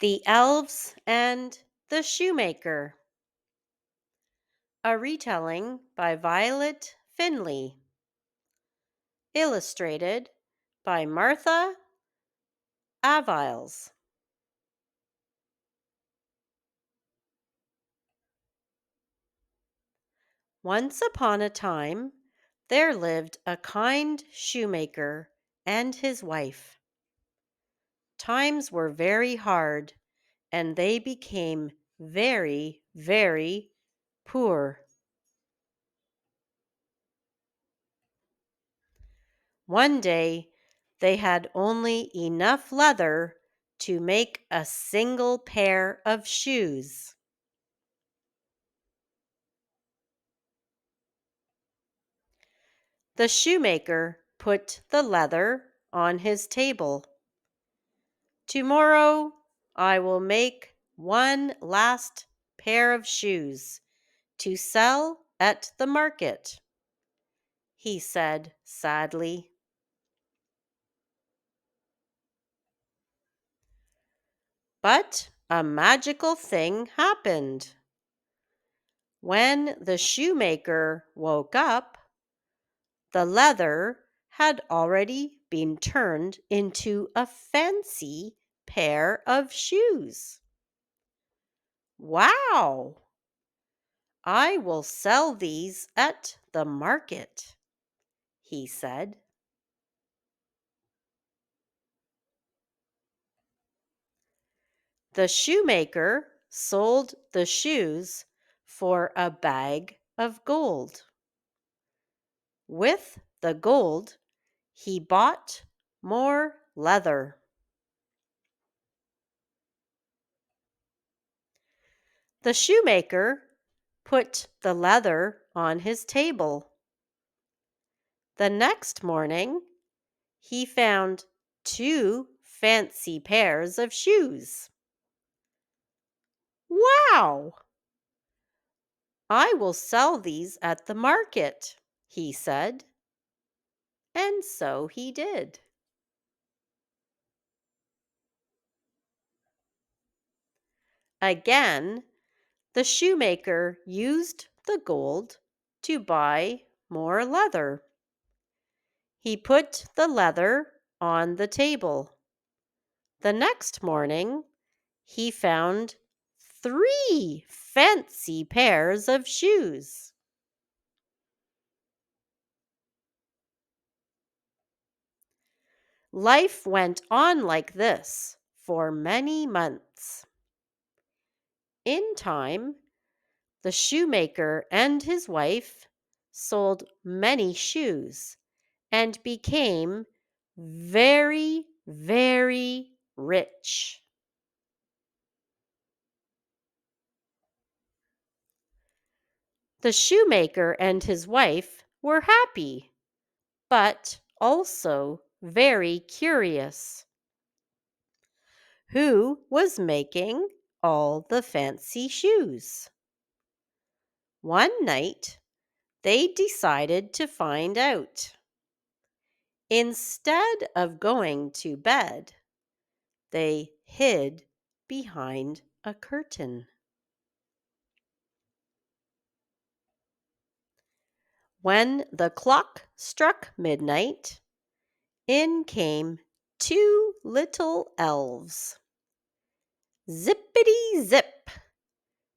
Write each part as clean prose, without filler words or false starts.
The Elves and the Shoemaker, a retelling by Violet Finley, illustrated by Martha Aviles. Once upon a time, there lived a kind shoemaker and his wife. Times were very hard, and they became very, very poor. One day, they had only enough leather to make a single pair of shoes. The shoemaker put the leather on his table. "Tomorrow I will make one last pair of shoes to sell at the market," he said sadly. But a magical thing happened. When the shoemaker woke up, the leather had already been turned into a fancy pair of shoes. "Wow! I will sell these at the market," he said. The shoemaker sold the shoes for a bag of gold. With the gold, he bought more leather. The shoemaker put the leather on his table. The next morning, he found two fancy pairs of shoes. "Wow! I will sell these at the market," he said. And so he did. Again, the shoemaker used the gold to buy more leather. He put the leather on the table. The next morning, he found three fancy pairs of shoes. Life went on like this for many months. In time, the shoemaker and his wife sold many shoes and became very, very rich. The shoemaker and his wife were happy, but also very curious. Who was making all the fancy shoes? One night, they decided to find out. Instead of going to bed, they hid behind a curtain. When the clock struck midnight, in came two little elves. Zippity zip!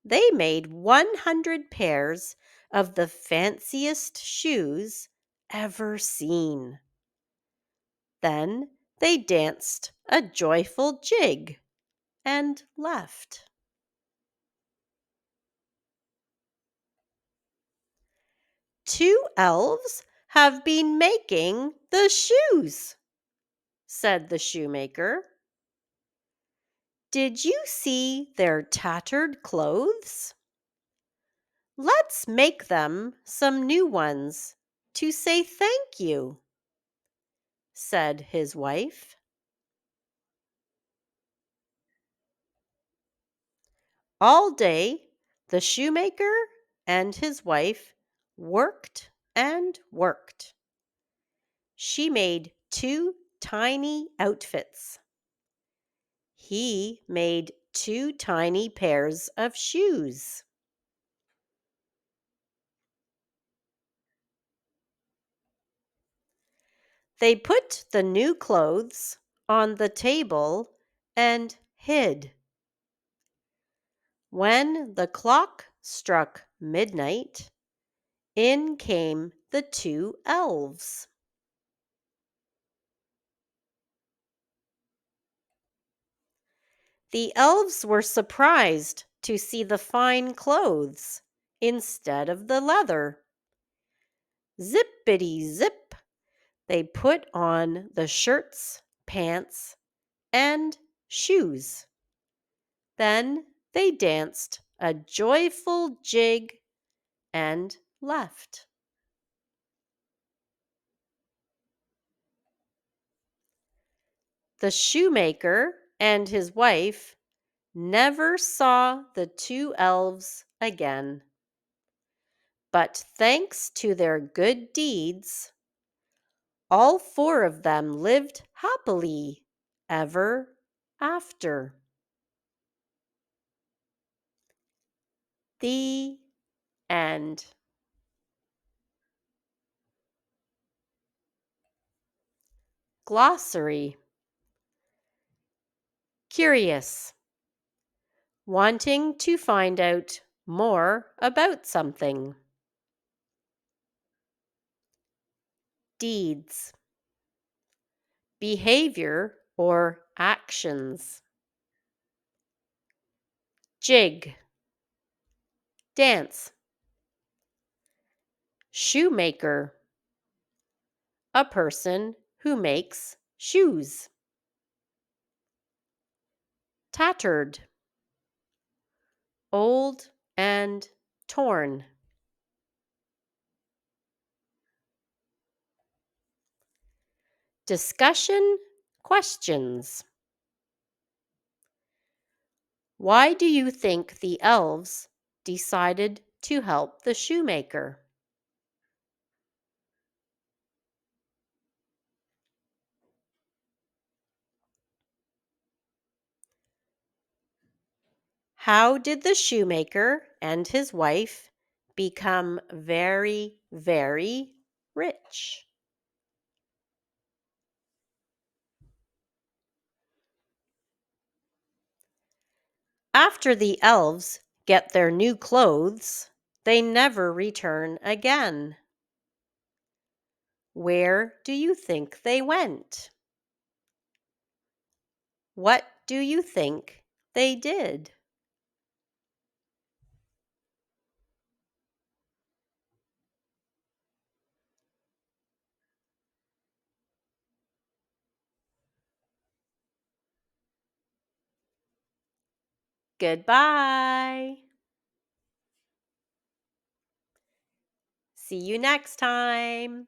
They made 100 pairs of the fanciest shoes ever seen. Then they danced a joyful jig and left. "Two elves have been making the shoes," said the shoemaker. "Did you see their tattered clothes? Let's make them some new ones to say thank you," said his wife. All day, the shoemaker and his wife worked and worked. She made two tiny outfits. He made two tiny pairs of shoes. They put the new clothes on the table and hid. When the clock struck midnight, in came the two elves. The elves were surprised to see the fine clothes instead of the leather. Zippity zip, they put on the shirts, pants, and shoes. Then they danced a joyful jig and left. The shoemaker and his wife never saw the two elves again. But thanks to their good deeds, all four of them lived happily ever after. The end. Glossary. Curious. Wanting to find out more about something. Deeds. Behavior or actions. Jig. Dance. Shoemaker. A person who makes shoes. Tattered. Old and torn. Discussion questions. Why do you think the elves decided to help the shoemaker? How did the shoemaker and his wife become very, very rich? After the elves get their new clothes, they never return again. Where do you think they went? What do you think they did? Goodbye. See you next time.